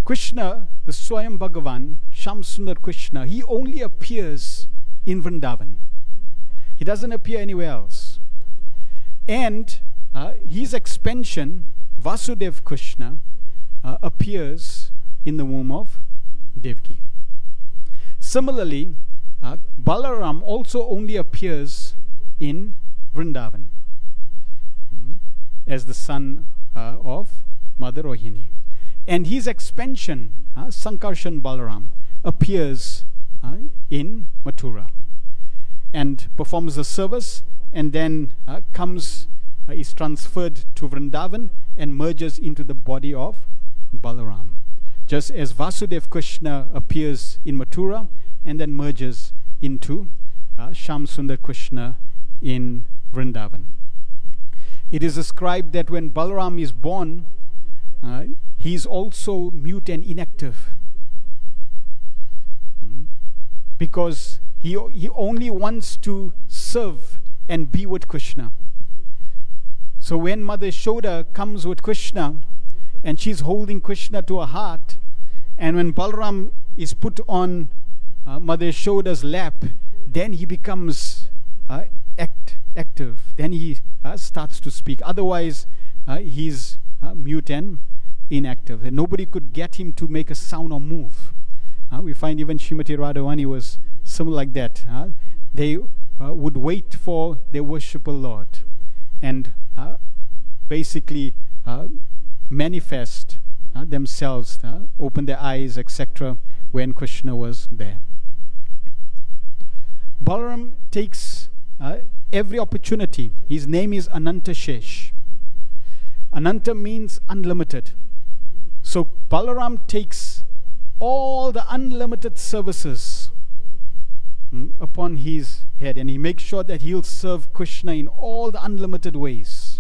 Speaker 1: Krishna, the Swayam Bhagavan, Shamsundar Krishna, he only appears in Vrindavan. He doesn't appear anywhere else. And his expansion, Vasudev Krishna, appears in the womb of Devaki. Similarly, Balaram also only appears in Vrindavan as the son of Mother Rohini. And his expansion, Sankarshan Balaram, appears in Mathura and performs the service, and then is transferred to Vrindavan and merges into the body of Balaram. Just as Vasudev Krishna appears in Mathura and then merges into Shamsundar Krishna in Vrindavan. It is described that when Balaram is born, he is also mute and inactive, because he only wants to serve and be with Krishna. So when Mother Yashoda comes with Krishna, and she's holding Krishna to her heart, and when Balaram is put on Mother Yashoda's lap, then he becomes active. Then he starts to speak. Otherwise, he's mute and inactive. And nobody could get him to make a sound or move. We find even Srimati Radhavani was similar like that. They would wait for their worshipful Lord and basically manifest themselves, open their eyes, etc., when Krishna was there. Balaram takes every opportunity. His name is Ananta Shesh. Ananta means unlimited. So Balaram takes all the unlimited services upon his head, and he makes sure that he'll serve Krishna in all the unlimited ways.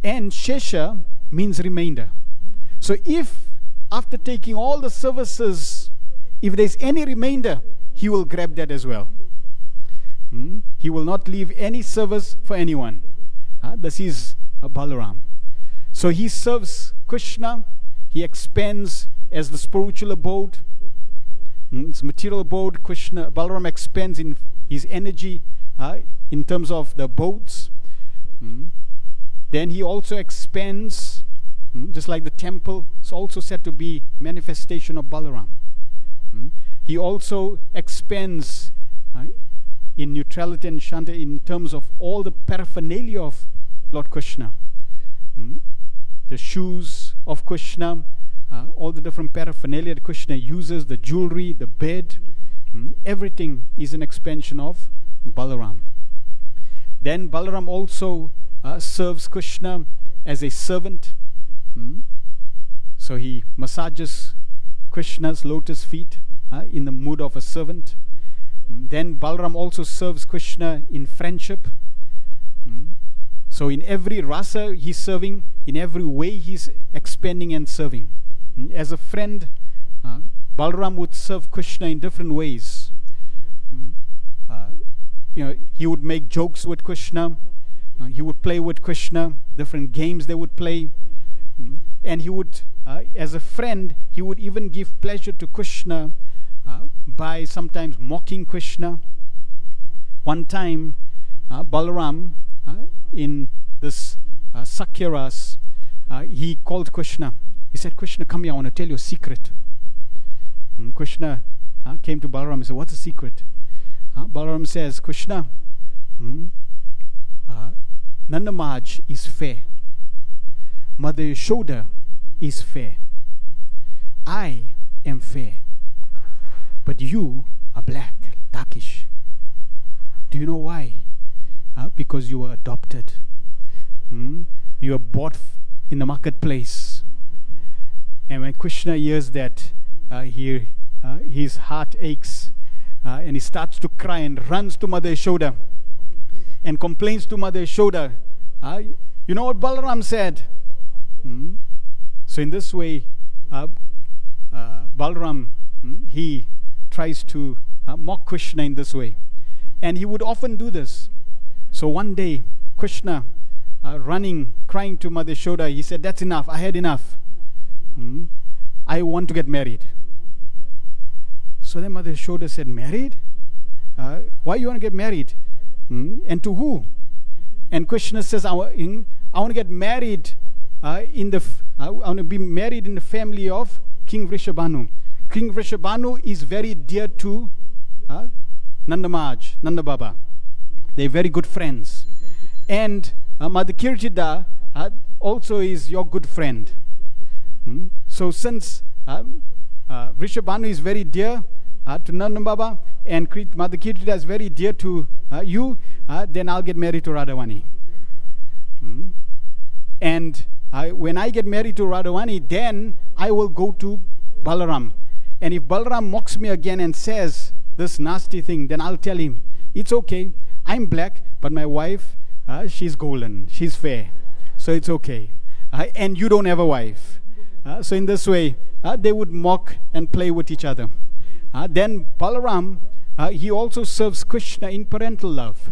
Speaker 1: And Shesha means remainder. So if after taking all the services, if there's any remainder, he will grab that as well. He will not leave any service for anyone. This is Balaram. So he serves Krishna. He expands as the spiritual abode. It's material abode. Balaram expands in his energy in terms of the abodes. Then he also expands, just like the temple is also said to be manifestation of Balaram. He also expands in neutrality and Shanta in terms of all the paraphernalia of Lord Krishna. The shoes of Krishna, all the different paraphernalia that Krishna uses, the jewelry, the bed, everything is an expansion of Balaram. Then Balaram also serves Krishna as a servant. So he massages Krishna's lotus feet in the mood of a servant. Then Balaram also serves Krishna in friendship. So in every rasa he's serving, in every way he's expanding and serving. As a friend, Balaram would serve Krishna in different ways. He would make jokes with Krishna. He would play with Krishna, different games they would play. And he would, as a friend, he would even give pleasure to Krishna by sometimes mocking Krishna. One time, Balaram, in this Sakyaras, he called Krishna. He said, Krishna, come here, I want to tell you a secret. Krishna came to Balaram and said, what's the secret? Balaram says, Krishna, Nandamaj is fair. Mother Yashoda is fair. I am fair. But you are black, darkish. Do you know why? Because you were adopted. You were bought in the marketplace. And when Krishna hears that, his heart aches, and he starts to cry and runs to Mother Yashoda and complains to Mother Yashoda. You know what Balaram said? So in this way, Balaram, he tries to mock Krishna in this way. And he would often do this. So one day, Krishna, running, crying to Mother Yashoda, he said, that's enough, I had enough. I want to get married. So then Mother Yashoda said, married? Why you want to get married? And to who? And Krishna says, I want to get married I want to be married in the family of King Vrishabhanu. King Vrishabhanu is very dear to Nandamaj, Nanda Baba. They're very good friends. And Mother Kirtida also is your good friend. So since Vrishabhanu is very dear to Nanda Baba and Mother Kirtida is very dear to you, then I'll get married to Radhavani. And when I get married to Radhavani, then I will go to Balaram. And if Balaram mocks me again and says this nasty thing, then I'll tell him, it's okay, I'm black, but my wife, she's golden, she's fair, so it's okay. And you don't have a wife. So in this way, they would mock and play with each other. Then Balaram, he also serves Krishna in parental love.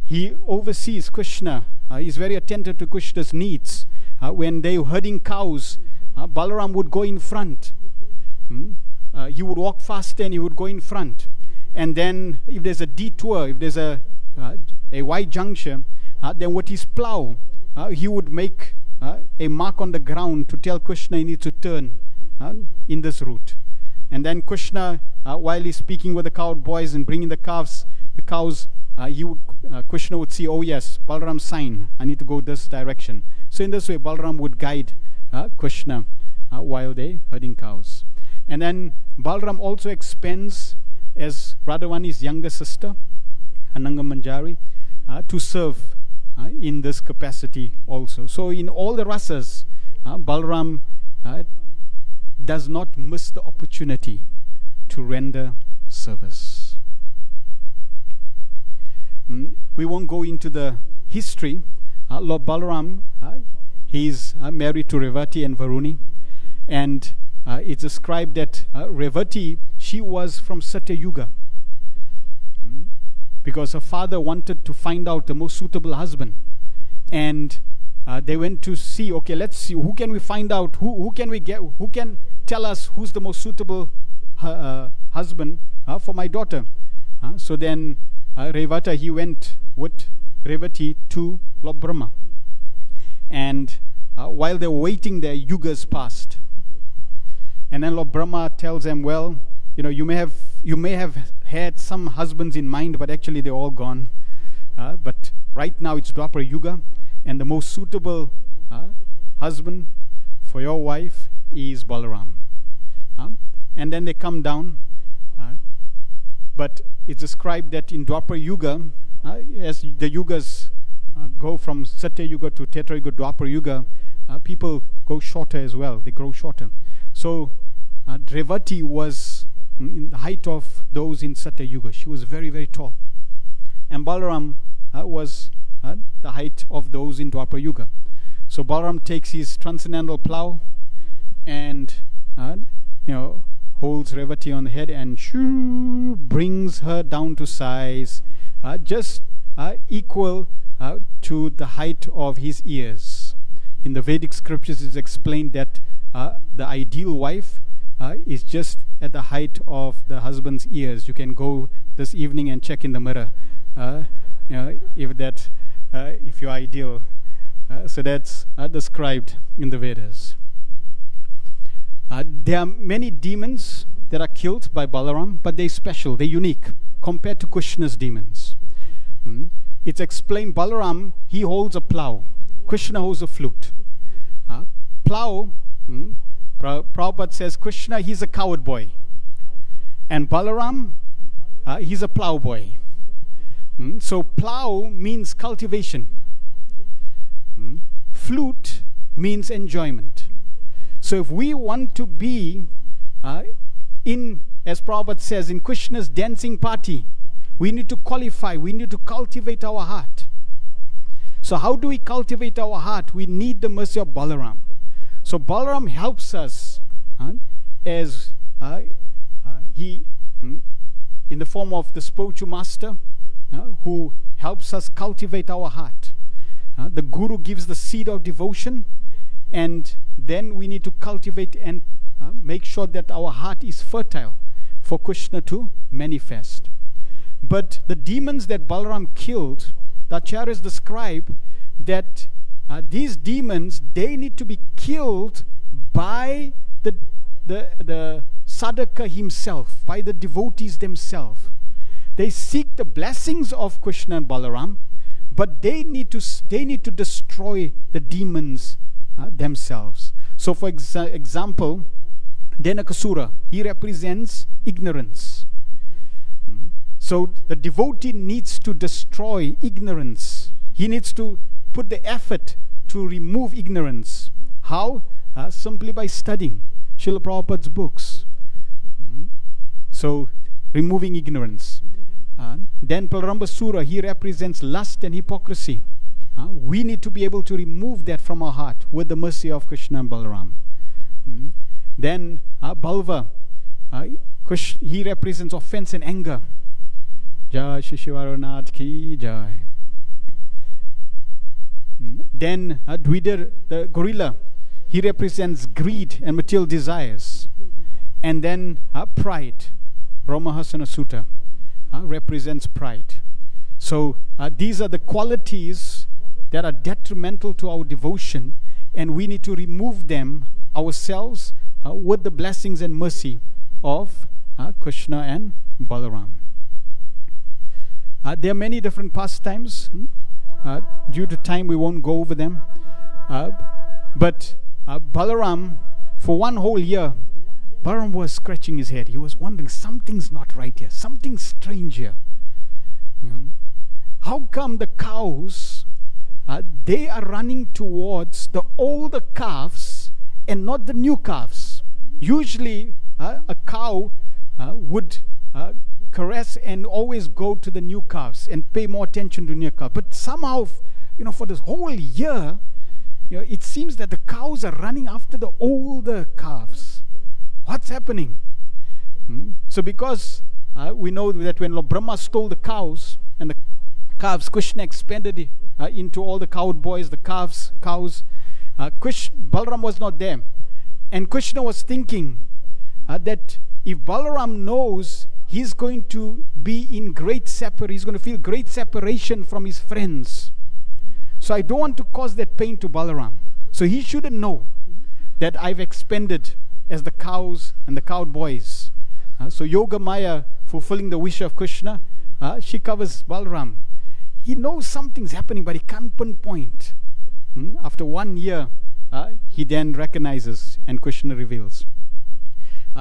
Speaker 1: he oversees Krishna. He's very attentive to Krishna's needs. When they were herding cows, Balaram would go in front. He would walk faster and he would go in front. And then if there's a detour, if there's a wide juncture, then with his plow, he would make a mark on the ground to tell Krishna he needs to turn in this route. And then Krishna, while he's speaking with the cowboys and bringing the cows, Krishna would see, oh yes, Balaram's sign, I need to go this direction. So in this way, Balaram would guide Krishna while they herding cows. And then Balaram also expends as Radharani's younger sister, Ananga Manjari, to serve in this capacity also. So in all the rasas, Balaram does not miss the opportunity to render service. We won't go into the history. Lord Balaram, he's married to Revati and Varuni, and it's described that Revati, she was from Satya Yuga, because her father wanted to find out the most suitable husband, and they went to see, okay, let's see, who can we find out, who can we get, who can tell us who's the most suitable husband for my daughter. So then Revata, he went with Revati to Lord Brahma, and while they were waiting there, yugas passed, and then Lord Brahma tells them, well, you may have had some husbands in mind, but actually they're all gone. But right now it's Dwapara Yuga, and the most suitable husband for your wife is Balaram. And then they come down. But it's described that in Dwapara Yuga, as the yugas go from Satya Yuga to Tetra Yuga, Dwapara Yuga, people go shorter as well. They grow shorter. So Revati was in the height of those in Satya Yuga. She was very, very tall. And Balaram was the height of those in Dwapara Yuga. So Balaram takes his transcendental plow and holds Revati on the head and brings her down to size just equal to the height of his ears. In the Vedic scriptures it is explained that the ideal wife is just at the height of the husband's ears. You can go this evening and check in the mirror if you're ideal. So that's described in the Vedas. There are many demons that are killed by Balaram, but they're special, they're unique compared to Krishna's demons. It's explained, Balaram, he holds a plow, Krishna holds a flute. Plow, Prabhupada says, Krishna, he's a coward boy, and Balaram, he's a plow boy. So plow means cultivation. Flute means enjoyment. So if we want to be as Prabhupada says, in Krishna's dancing party, we need to qualify, we need to cultivate our heart. So how do we cultivate our heart? We need the mercy of Balaram. So Balaram helps us as he, in the form of the spiritual master, who helps us cultivate our heart. The Guru gives the seed of devotion, and then we need to cultivate and make sure that our heart is fertile for Krishna to manifest. But the demons that Balaram killed, the acharyas describe that these demons, they need to be killed by the sadhaka himself, by the devotees themselves. They seek the blessings of Krishna and Balaram, but they need to destroy the demons themselves. So for example, Denakasura, he represents ignorance. So the devotee needs to destroy ignorance. He needs to put the effort to remove ignorance. How? Simply by studying Srila Prabhupada's books. So removing ignorance. Then Balarama, he represents lust and hypocrisy. We need to be able to remove that from our heart with the mercy of Krishna and Balaram. Then Balva, he represents offense and anger. Jai Shri Shivaranath ki jai. Then Dvidar, the gorilla, he represents greed and material desires. And then pride, Ramahasana Sutta, represents pride. So these are the qualities that are detrimental to our devotion, and we need to remove them ourselves with the blessings and mercy of Krishna and Balaram. There are many different pastimes. Due to time, we won't go over them. But Balaram, for one whole year, Balaram was scratching his head. He was wondering, something's not right here. Something's strange here. How come the cows, they are running towards the older calves and not the new calves? Usually, a cow would caress and always go to the new calves and pay more attention to new calves. But somehow, for this whole year, it seems that the cows are running after the older calves. What's happening? So because we know that when Lord Brahma stole the cows and the calves, Krishna expanded it into all the cowboys, the cows. Balaram was not there. And Krishna was thinking that if Balaram knows he's going to be in great separation, he's going to feel great separation from his friends. So I don't want to cause that pain to Balaram. So he shouldn't know that I've expanded as the cows and the cowboys. So Yoga Maya, fulfilling the wish of Krishna, she covers Balaram. He knows something's happening, but he can't pinpoint. After 1 year, he then recognizes, and Krishna reveals.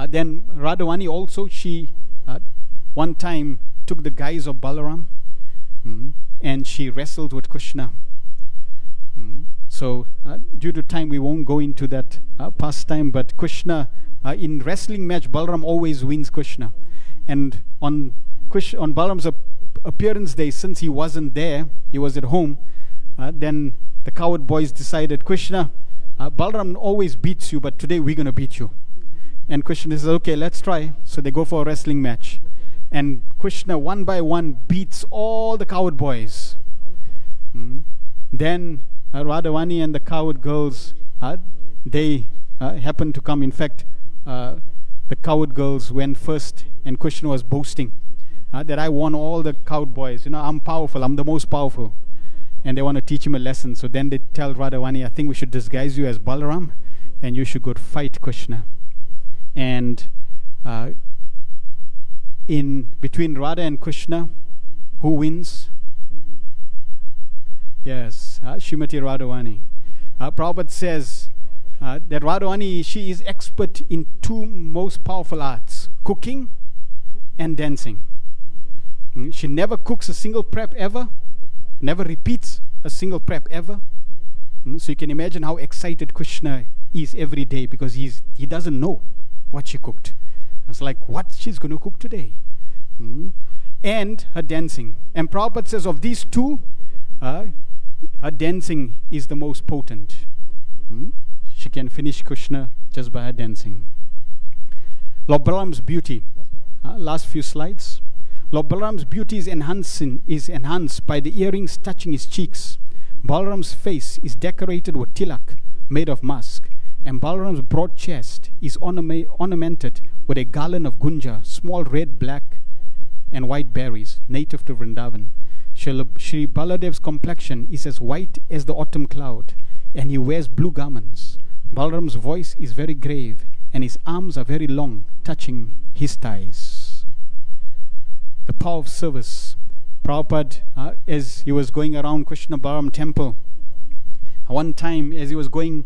Speaker 1: Then Radhavani also, she one time took the guise of Balaram, and she wrestled with Krishna. So due to time, we won't go into that pastime, but Krishna, in wrestling match, Balaram always wins Krishna. And on Balaram's appearance day, since he wasn't there, he was at home, then the coward boys decided, Krishna, Balaram always beats you, but today we're going to beat you. And Krishna says, okay, let's try. So they go for a wrestling match. And Krishna, one by one, beats all the coward boys. Then Radhavani and the coward girls, they happened to come. In fact, the coward girls went first, and Krishna was boasting that I won all the coward boys. I'm powerful. I'm the most powerful. And they want to teach him a lesson. So then they tell Radhavani, I think we should disguise you as Balaram, and you should go to fight Krishna. And in between Radha and Krishna, who wins? Yes, Srimati Radhavani. Prabhupada says that Radhavani, she is expert in two most powerful arts, cooking and dancing. She never cooks a single prep ever, never repeats a single prep ever. So you can imagine how excited Krishna is every day, because he doesn't know what she cooked. It's like, what she's going to cook today. And her dancing. And Prabhupada says of these two, her dancing is the most potent. She can finish Krishna just by her dancing. Lord Balaram's beauty. Last few slides. Lord Balaram's beauty is enhanced by the earrings touching his cheeks. Balaram's face is decorated with tilak made of musk. And Balaram's broad chest is ornamented with a garland of gunja, small red, black, and white berries, native to Vrindavan. Shri Baladev's complexion is as white as the autumn cloud, and he wears blue garments. Balaram's voice is very grave, and his arms are very long, touching his thighs. The power of service. Prabhupada, as he was going around Krishna Balaram temple, one time as he was going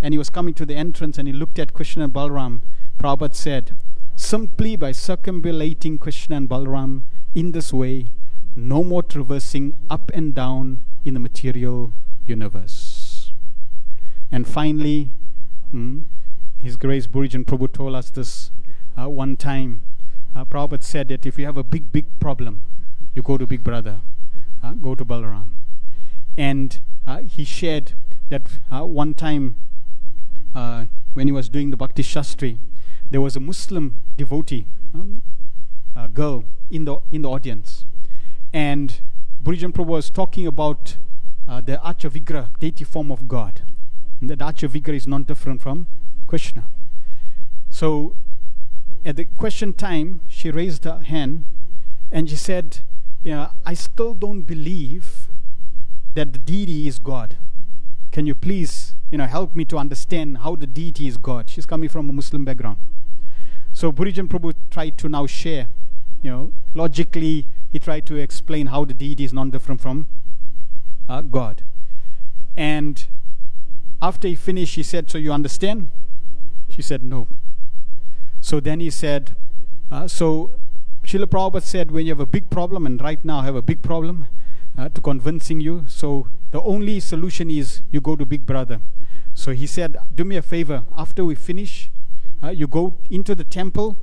Speaker 1: and he was coming to the entrance and he looked at Krishna and Balaram, Prabhupada said, simply by circumambulating Krishna and Balaram in this way, no more traversing up and down in the material universe. And finally, His Grace Burijan Prabhu told us this one time. Prabhupada said that if you have a big problem, you go to Big Brother, go to Balaram. And he shared that one time when he was doing the Bhakti Shastri, there was a Muslim devotee girl in the audience, and Burijan Prabhu was talking about the Archa Vigra, deity form of God. And that Archa Vigra is not different from Krishna. So at the question time, she raised her hand and she said, I still don't believe that the deity is God. Can you please, help me to understand how the deity is God? She's coming from a Muslim background. So Burijan Prabhu tried to now share, logically, he tried to explain how the deity is not different from God. And after he finished, he said, so you understand? She said, no. So then he said, so Srila Prabhupada said, when you have a big problem, and right now I have a big problem to convincing you, so the only solution is you go to Big Brother. So he said, do me a favor, after we finish, you go into the temple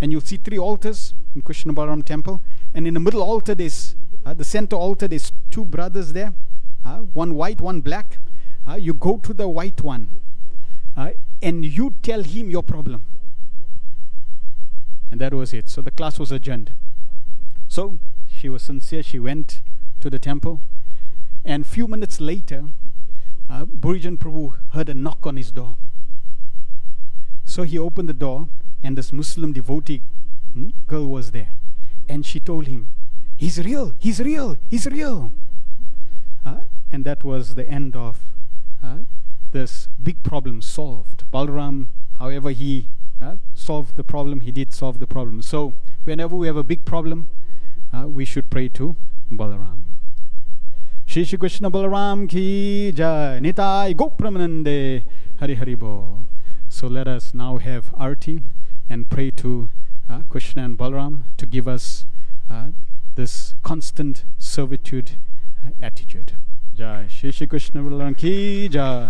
Speaker 1: and you'll see 3 altars in Krishna Balaram temple, and in the middle altar there's the center altar, there's 2 brothers there, one white, one black. You go to the white one and you tell him your problem. And that was it. So the class was adjourned. So she was sincere, she went to the temple, and few minutes later Burijan Prabhu heard a knock on his door. So he opened the door, and this Muslim devotee girl was there, and she told him, he's real, he's real, he's real. And that was the end of this big problem solved. Balaram, however he solved the problem, he did solve the problem. So whenever we have a big problem, we should pray to Balaram. Shri Shri Krishna Balaram ki jai, Nitai Gopramanande, Hari Hari Bol. So let us now have Arti and pray to Krishna and Balaram to give us this constant servitude attitude. Jai Shri Shri Krishna Balaram ki jai.